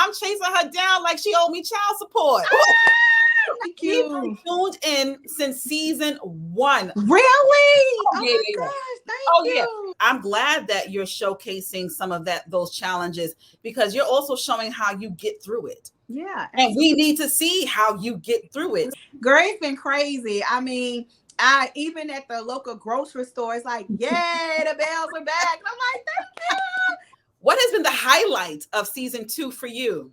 I'm chasing her down like she owed me child support. Thank We've you. been tuned in since season 1. Really? Oh yeah, my yeah. gosh, thank you. Yeah. I'm glad that you're showcasing some of those challenges, because you're also showing how you get through it. Yeah. And we need to see how you get through it. Girl, it's been crazy. I mean, I even at the local grocery store, it's like, yay, the Bells are back. I'm like, thank you. What has been the highlight of season 2 for you?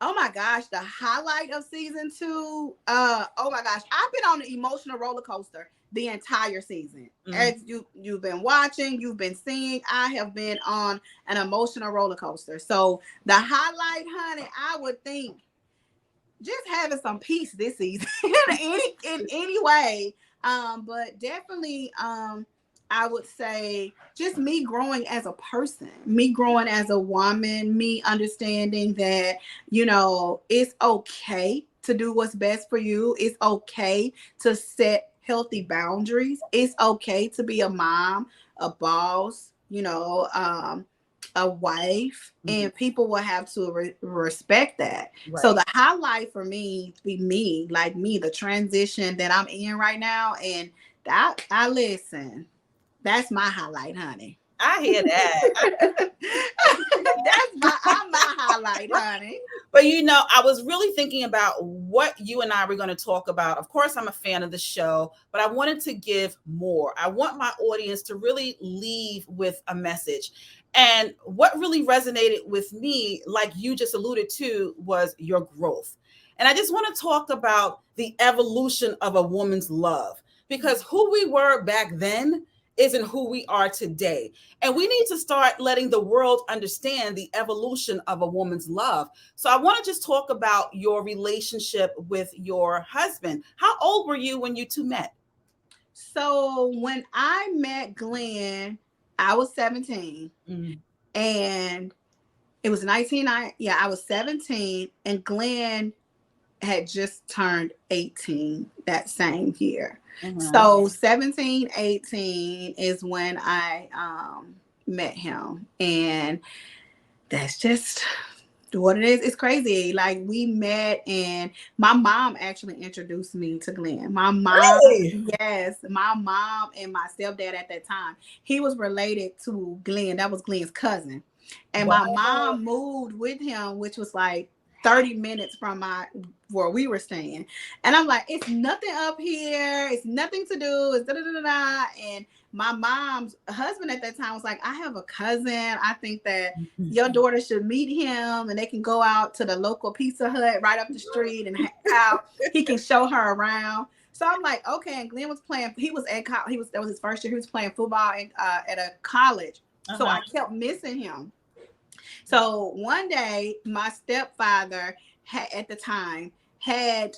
Oh my gosh, the highlight of season 2. Oh my gosh, I've been on an emotional roller coaster the entire season. As you've been watching, you've been seeing, I have been on an emotional roller coaster. So the highlight, honey, I would think just having some peace this season in any way. But definitely, I would say just me growing as a person, me growing as a woman, me understanding that, you know, it's okay to do what's best for you. It's okay to set healthy boundaries. It's okay to be a mom, a boss, you know, a wife, and people will have to respect that. Right. So the highlight for me to be me, like me, the transition that I'm in right now, and that I listen. That's my highlight, honey. I hear that. I'm my highlight, honey. But you know, I was really thinking about what you and I were going to talk about. Of course, I'm a fan of the show, but I wanted to give more. I want my audience to really leave with a message. And what really resonated with me, like you just alluded to, was your growth. And I just want to talk about the evolution of a woman's love, because who we were back then isn't who we are today. And we need to start letting the world understand the evolution of a woman's love. So I want to just talk about your relationship with your husband. How old were you when you two met? So when I met Glenn, I was 17. And it was I was 17, and Glenn had just turned 18 that same year. So 17, 18 is when I met him. And that's just what it is. It's crazy. Like, we met, and my mom actually introduced me to Glenn. My mom, yes, my mom and my stepdad at that time. He was related to Glenn. That was Glenn's cousin. And my mom moved with him, which was like 30 minutes from where we were staying. And I'm like, it's nothing up here. It's nothing to do. It's da-da-da-da-da. And my mom's husband at that time was like, I have a cousin. I think that your daughter should meet him, and they can go out to the local Pizza Hut right up the street and hang out. He can show her around. So I'm like, okay. And Glenn was playing. He was at college. That was his first year. He was playing football at a college. So I kept missing him. So one day, my stepfather at the time had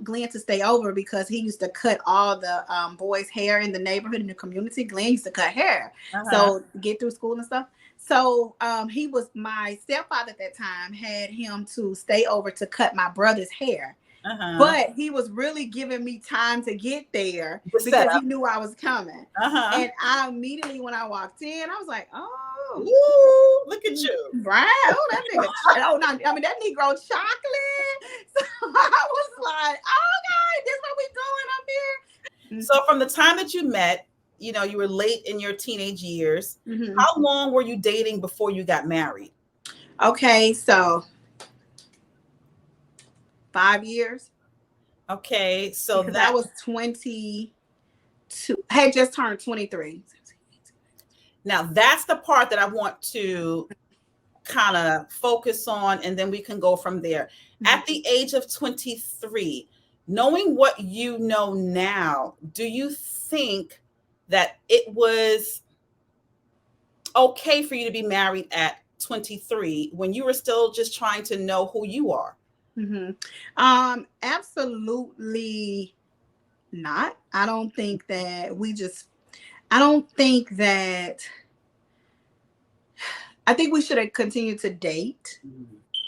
Glenn to stay over, because he used to cut all the boys' hair in the neighborhood, in the community. Glenn used to cut hair, so get through school and stuff. So my stepfather at that time had him to stay over to cut my brother's hair. But he was really giving me time to get there because he knew I was coming. And I immediately, when I walked in, I was like, oh, ooh, look at you. Brown. Oh, that nigga. That Negro chocolate. So I was like, oh, God, this is what we doing up here. So from the time that you met, you know, you were late in your teenage years. How long were you dating before you got married? Okay, so 5 years. Okay, so that was 22. Had just turned 23. Now that's the part that I want to kind of focus on, and then we can go from there. At the age of 23, knowing what you know now, do you think that it was okay for you to be married at 23 when you were still just trying to know who you are? Absolutely not. I think we should have continued to date.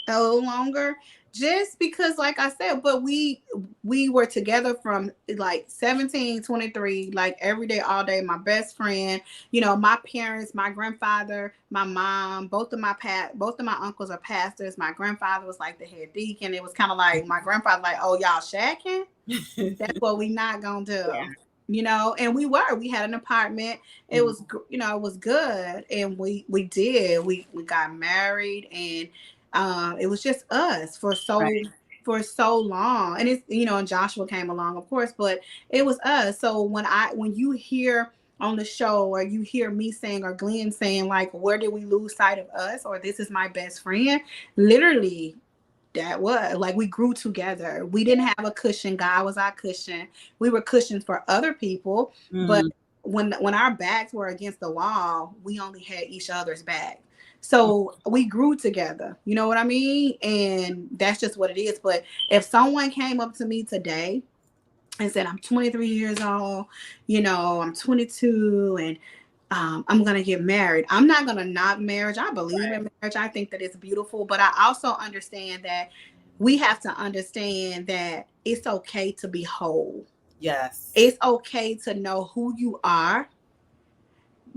a little longer, just because, like I said, but we were together from like 17, 23, like every day, all day. My best friend, my parents, my grandfather, my mom, both of my uncles are pastors. My grandfather was like the head deacon. It was kind of like my grandfather, like, oh, y'all shacking? That's what we not gonna do. And we had an apartment. It was, it was good. And we got married, and it was just us for so long. And it's, and Joshua came along, of course, but it was us. So when you hear on the show, or you hear me saying, or Glenn saying, like, where did we lose sight of us, or this is my best friend, literally, that was like, we grew together. We didn't have a cushion. God was our cushion. We were cushions for other people. But when our backs were against the wall, we only had each other's back. So we grew together. You know what I mean? And that's just what it is. But if someone came up to me today and said, I'm 23 years old, I'm 22, and I'm going to get married, I'm not going to knock marriage. I believe in marriage. I think that it's beautiful. But I also understand that we have to understand that it's okay to be whole. Yes. It's okay to know who you are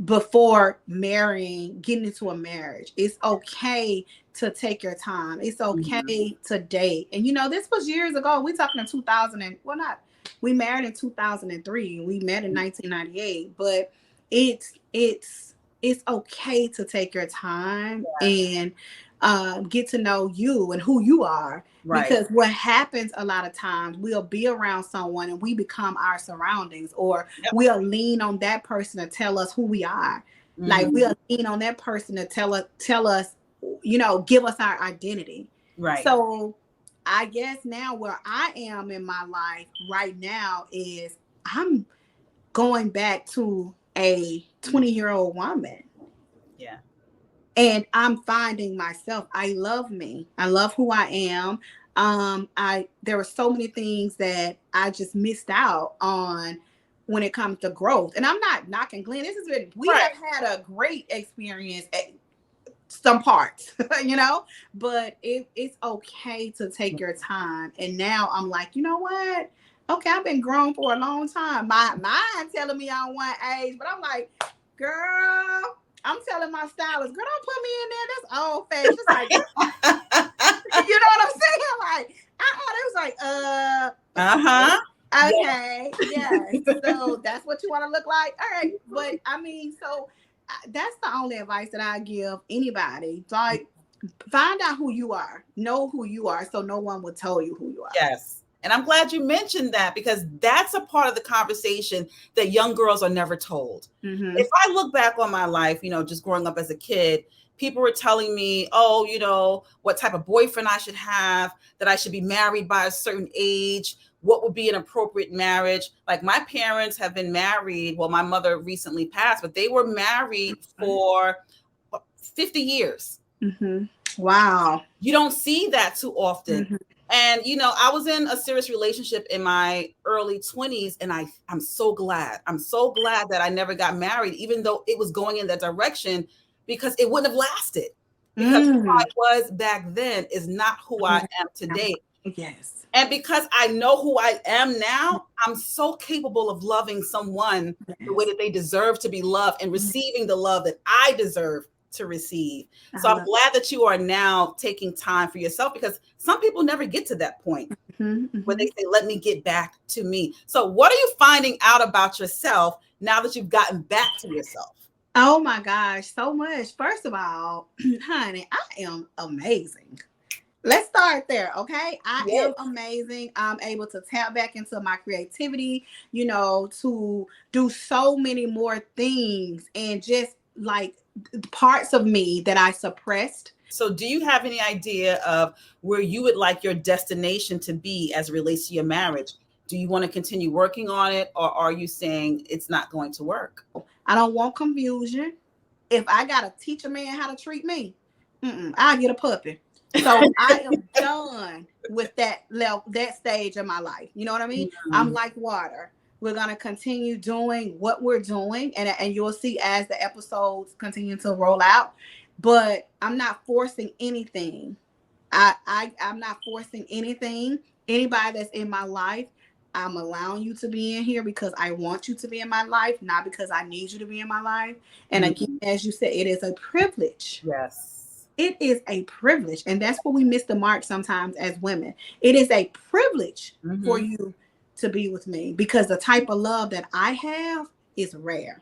before getting into a marriage. It's okay to take your time. It's okay to date. And this was years ago. We're talking in 2000 and we married in 2003. We met in 1998. But it's okay to take your time and get to know you and who you are. Because what happens a lot of times, we'll be around someone and we become our surroundings, or we'll lean on that person to tell us who we are. Like, we'll lean on that person to tell us, give us our identity. So I guess now where I am in my life right now is I'm going back to a 20-year-old woman. Yeah. And I'm finding myself. I love me. I love who I am. There were so many things that I just missed out on when it comes to growth. And I'm not knocking Glenn. We have had a great experience at some parts, but it's okay to take your time. And now I'm like, you know what? Okay, I've been grown for a long time. My mind telling me I want age, but I'm like, girl, I'm telling my stylist, girl, don't put me in there. That's old fashioned. It's like, you know what I'm saying? Like, it was like, okay, yes. So that's what you want to look like. All right, but I mean, so that's the only advice that I give anybody. Like, find out who you are, know who you are, so no one will tell you who you are. Yes. And I'm glad you mentioned that, because that's a part of the conversation that young girls are never told. If I look back on my life, just growing up as a kid, people were telling me, oh, what type of boyfriend I should have, that I should be married by a certain age, what would be an appropriate marriage. Like, my parents have been married. Well, my mother recently passed, but they were married for 50 years. Wow. You don't see that too often. And, I was in a serious relationship in my early 20s, and I'm so glad. I'm so glad that I never got married, even though it was going in that direction, because it wouldn't have lasted. Because who I was back then is not who I am today. Yes. And because I know who I am now, I'm so capable of loving someone the way that they deserve to be loved, and receiving the love that I deserve to receive. So I'm glad that you are now taking time for yourself, because some people never get to that point where they say, let me get back to me. So what are you finding out about yourself now that you've gotten back to yourself? Oh my gosh, so much. First of all, honey, I am amazing. Let's start there, okay? I am amazing. I'm able to tap back into my creativity, to do so many more things, and just like parts of me that I suppressed. So do you have any idea of where you would like your destination to be as it relates to your marriage? Do you want to continue working on it, or are you saying it's not going to work? I don't want confusion. If I got to teach a man how to treat me, I'll get a puppy. So I am done with that stage of my life. You know what I mean? I'm like water. We're going to continue doing what we're doing, and you'll see as the episodes continue to roll out. But I'm not forcing anything. I'm not forcing anything. Anybody that's in my life, I'm allowing you to be in here because I want you to be in my life, not because I need you to be in my life. And again, as you said, it is a privilege. Yes. It is a privilege. And that's what we miss the mark sometimes as women. It is a privilege for you to be with me because the type of love that I have is rare.